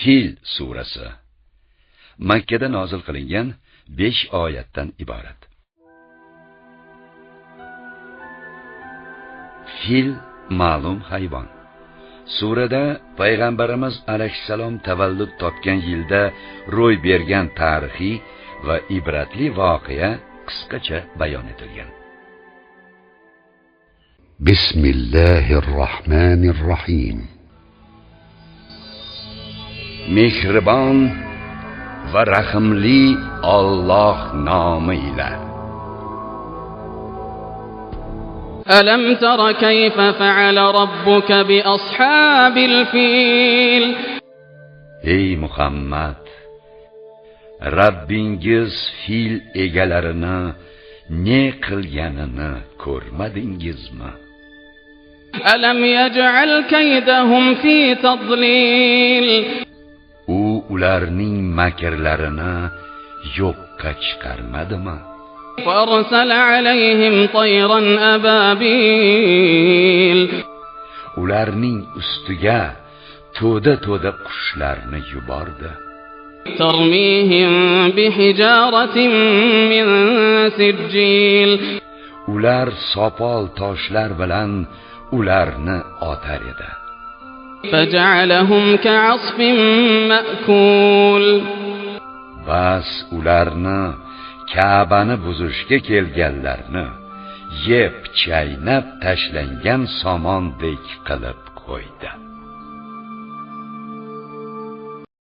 Fil surasi Makka da nozil qilingan 5 oyatdan iborat. Fil ma'lum hayvon. Surada payg'ambarimiz alayhissalom tavallud topgan yilda ro'y bergan tarixiy va ibratli voqea qisqacha bayon etilgan. Bismillahirrohmanirrohim. Mehribon va rahimli Alloh nomi ila. ألم تر كيف فعل ربك بأصحاب الفيل Ey Muhammad, Rabbingiz fil egalarini ne qilganini ko'rmadingizmi? ألم يجعل كيدهم في تضليل U ularning makrlarini yo'qqa chiqarmadimi? وأرسل عليهم طيرا أبابيل Ularning ustiga to'da qushlarni yubordi. ترميهم بحجارة من سجيل Ular sopol toshlar bilan ularni otar edi. فجعلهم كعصف مأكول Bas ularni Ka'bani buzishga kelganlarni yeb chaynab tashlangan somondek qilib qo'ydi.